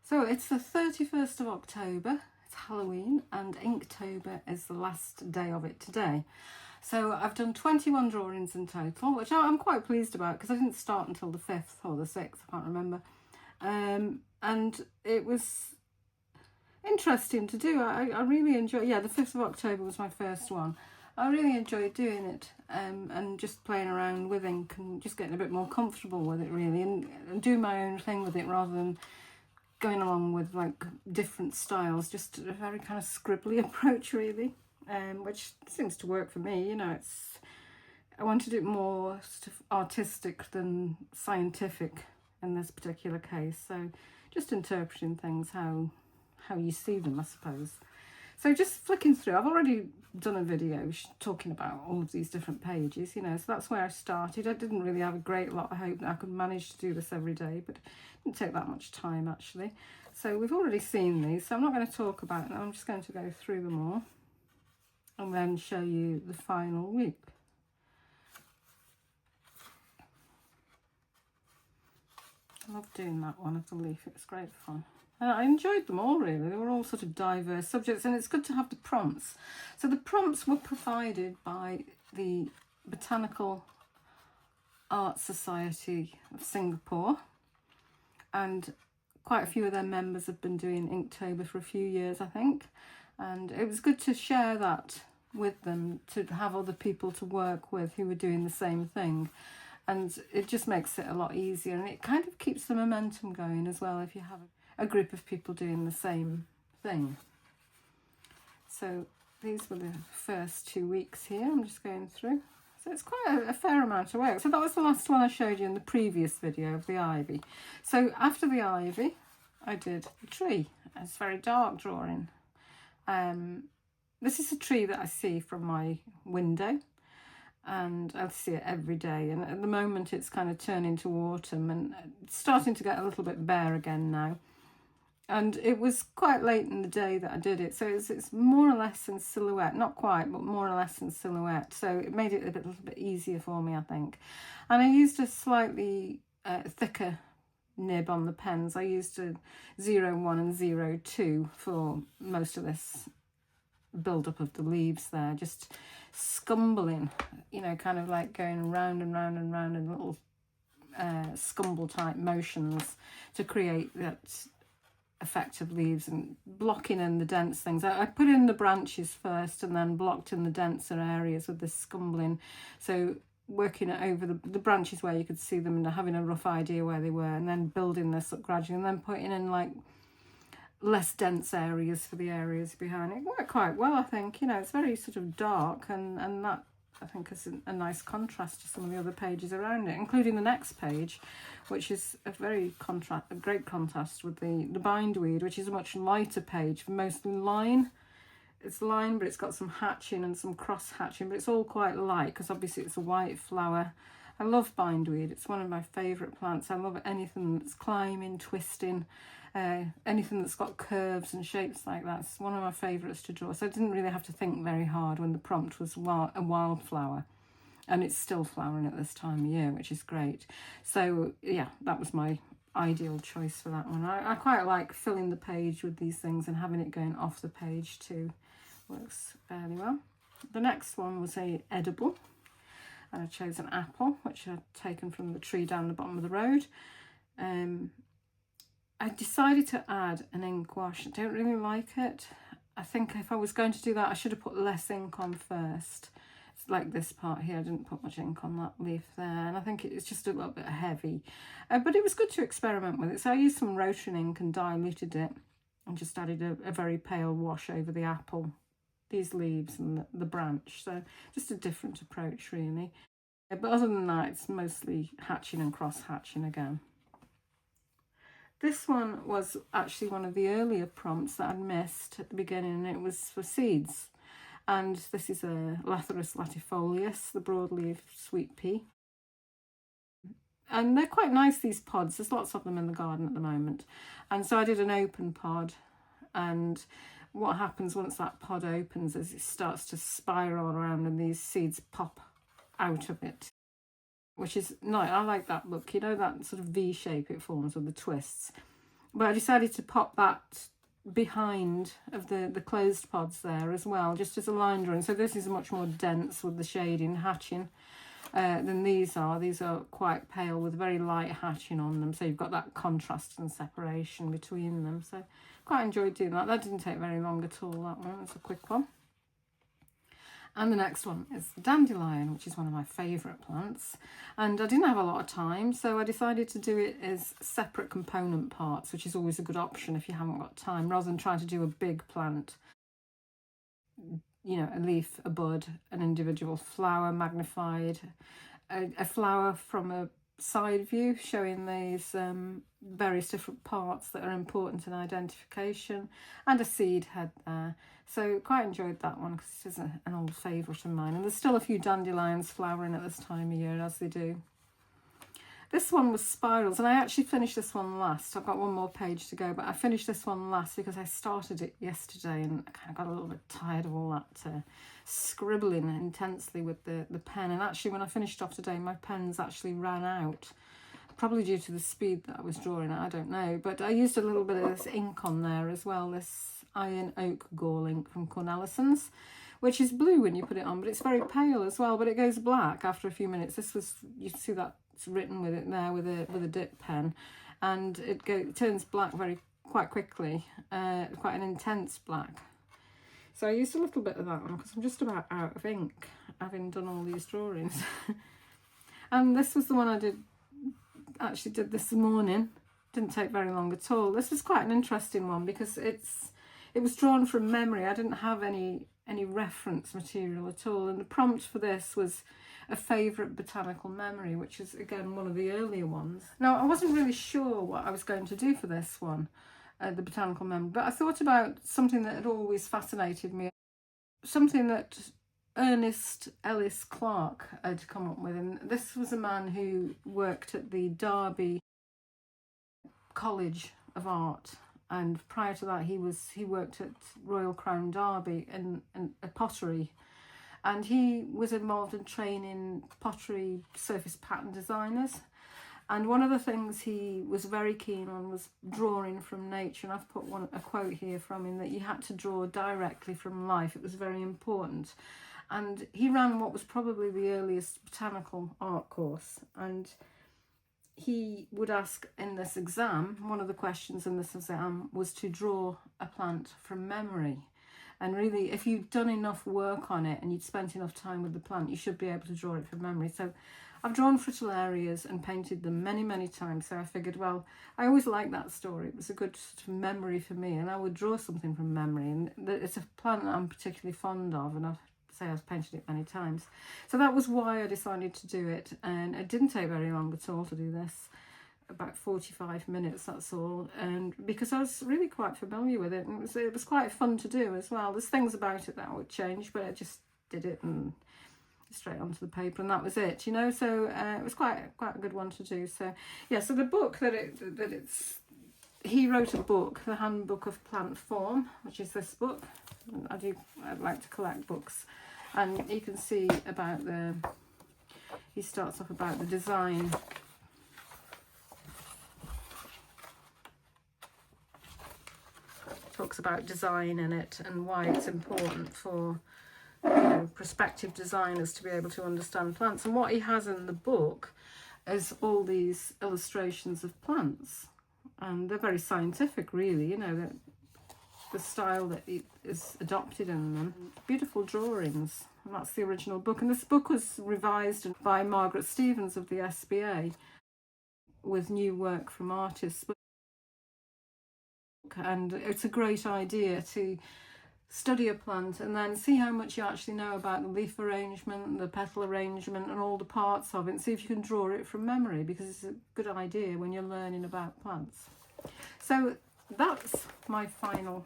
So it's the 31st of October, it's Halloween, and Inktober is the last day of it today. So I've done 21 drawings in total, which I'm quite pleased about because I didn't start until the 5th or the 6th, I can't remember. And it was interesting to do. I really enjoyed, the 5th of October was my first one. I really enjoyed doing it and just playing around with ink and just getting a bit more comfortable with it really, and doing my own thing with it rather than going along with like different styles, just a very kind of scribbly approach really, which seems to work for me. You know, I wanted it more sort of artistic than scientific in this particular case, so just interpreting things how you see them, I suppose. So just flicking through, I've already done a video talking about all of these different pages, you know, so that's where I started. I didn't really have a great lot. I hope that I could manage to do this every day, but it didn't take that much time actually. So we've already seen these, so I'm not going to talk about them. I'm just going to go through them all and then show you the final week. I love doing that one of the leaf, it's great fun. I enjoyed them all really, they were all sort of diverse subjects, and it's good to have the prompts. So the prompts were provided by the Botanical Art Society of Singapore, and quite a few of their members have been doing Inktober for a few years, I think, and it was good to share that with them, to have other people to work with who were doing the same thing. And it just makes it a lot easier, and it kind of keeps the momentum going as well if you have a group of people doing the same thing. So these were the first 2 weeks here. I'm just going through. So it's quite a fair amount of work. So that was the last one I showed you in the previous video of the ivy. So after the ivy, I did the tree. It's a very dark drawing. This is a tree that I see from my window, and I see it every day, and at the moment it's kind of turning to autumn and it's starting to get a little bit bare again now. And it was quite late in the day that I did it, so it's more or less in silhouette, not quite, but more or less in silhouette, so it made it a little bit easier for me, I think. And I used a slightly thicker nib on the pens. I used a 01 and 02 for most of this build-up of the leaves there, just scumbling, you know, kind of like going round and round and round in little scumble type motions to create that effect of leaves, and blocking in the dense things. I put in the branches first and then blocked in the denser areas with this scumbling, so working it over the branches where you could see them and having a rough idea where they were, and then building this up gradually, and then putting in like less dense areas for the areas behind. It worked quite well, I think. You know, it's very sort of dark, and that I think is a nice contrast to some of the other pages around it, including the next page, which is a great contrast with the bindweed, which is a much lighter page, mostly line. It's line, but it's got some hatching and some cross hatching, but it's all quite light because obviously it's a white flower. I love bindweed, it's one of my favourite plants. I love anything that's climbing, twisting, anything that's got curves and shapes like that. It's one of my favourites to draw. So I didn't really have to think very hard when the prompt was a wildflower, and it's still flowering at this time of year, which is great. So yeah, that was my ideal choice for that one. I quite like filling the page with these things and having it going off the page too. Works fairly well. The next one was a edible, and I chose an apple, which I'd taken from the tree down the bottom of the road. I decided to add an ink wash. I don't really like it. I think if I was going to do that, I should have put less ink on first. It's like this part here, I didn't put much ink on that leaf there, and I think it's just a little bit heavy. But it was good to experiment with it. So I used some Rotring ink and diluted it, and just added a very pale wash over the apple, these leaves and the branch. So just a different approach really. But other than that, it's mostly hatching and cross hatching again. This one was actually one of the earlier prompts that I'd missed at the beginning, and it was for seeds. And this is a Lathyrus latifolius, the broadleaf sweet pea. And they're quite nice, these pods. There's lots of them in the garden at the moment. And so I did an open pod, and what happens once that pod opens is it starts to spiral around and these seeds pop out of it, which is nice. I like that look, you know, that sort of V shape it forms with the twists. But I decided to pop that behind of the closed pods there as well, just as a line drawing. So this is much more dense with the shading hatching than these are. These are quite pale with very light hatching on them, so you've got that contrast and separation between them. So quite enjoyed doing that. That didn't take very long at all, that one. It's a quick one. And the next one is dandelion, which is one of my favourite plants. And I didn't have a lot of time, so I decided to do it as separate component parts, which is always a good option if you haven't got time, rather than trying to do a big plant. You know, a leaf, a bud, an individual flower magnified, a flower from a side view showing these various different parts that are important in identification, and a seed head there. So quite enjoyed that one because it is an old favourite of mine, and there's still a few dandelions flowering at this time of year, as they do. This one was spirals, and I actually finished this one last. I've got one more page to go, but I finished this one last because I started it yesterday and I kind of got a little bit tired of all that scribbling intensely with the pen. And actually, when I finished off today, my pens actually ran out, probably due to the speed that I was drawing at, I don't know. But I used a little bit of this ink on there as well, this Iron Oak Gall ink from Cornelison's, which is blue when you put it on, but it's very pale as well, but it goes black after a few minutes. This was, you see that it's written with it there with a dip pen, and it turns black quite quickly, quite an intense black. So I used a little bit of that one because I'm just about out of ink, having done all these drawings. And this was the one I actually did this morning. Didn't take very long at all. This is quite an interesting one because it was drawn from memory. I didn't have any reference material at all, and the prompt for this was a favourite botanical memory, which is again one of the earlier ones. Now, I wasn't really sure what I was going to do for this one, the botanical memory, but I thought about something that had always fascinated me, something that Ernest Ellis Clarke had come up with. And this was a man who worked at the Derby College of Art, and prior to that he worked at Royal Crown Derby in a pottery, and he was involved in training pottery surface pattern designers. And one of the things he was very keen on was drawing from nature, and I've put a quote here from him, that you had to draw directly from life. It was very important. And he ran what was probably the earliest botanical art course, and he would ask in this exam, one of the questions in this exam was to draw a plant from memory. And really, if you'd done enough work on it and you'd spent enough time with the plant, you should be able to draw it from memory. So I've drawn fritillarias and painted them many, many times. So I figured, well, I always liked that story. It was a good sort of memory for me, and I would draw something from memory. And it's a plant that I'm particularly fond of, and I've painted it many times. So that was why I decided to do it, and it didn't take very long at all to do this, about 45 minutes, that's all, and because I was really quite familiar with it, and it was quite fun to do as well. There's things about it that I would change, but I just did it and straight onto the paper, and that was it, you know. So it was quite a good one to do. So yeah, so the book he wrote a book, the Handbook of Plant Form, which is this book. I'd like to collect books, and you can see about he starts off about the design. Talks about design in it and why it's important for prospective designers to be able to understand plants. And what he has in the book is all these illustrations of plants, and they're very scientific, really, you know, the style that is adopted in them. Beautiful drawings, and that's the original book. And this book was revised by Margaret Stevens of the SBA with new work from artists. And it's a great idea to study a plant and then see how much you actually know about the leaf arrangement, the petal arrangement, and all the parts of it, and see if you can draw it from memory, because it's a good idea when you're learning about plants. So that's my final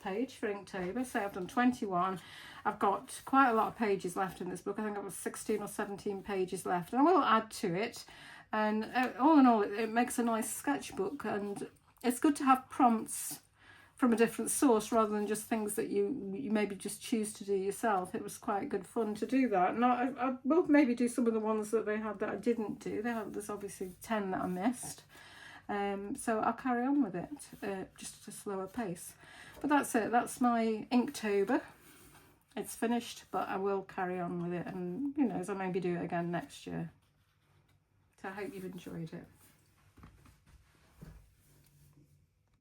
page for Inktober. So I've done 21. I've got quite a lot of pages left in this book. I think I've got 16 or 17 pages left, and I will add to it. And all in all, it makes a nice sketchbook, and it's good to have prompts from a different source rather than just things that you maybe just choose to do yourself. It was quite good fun to do that. And I will maybe do some of the ones that they had that I didn't do. There's obviously 10 that I missed. So I'll carry on with it, just at a slower pace. But that's it, that's my Inktober. It's finished, but I will carry on with it, and who knows, I'll maybe do it again next year. So I hope you've enjoyed it.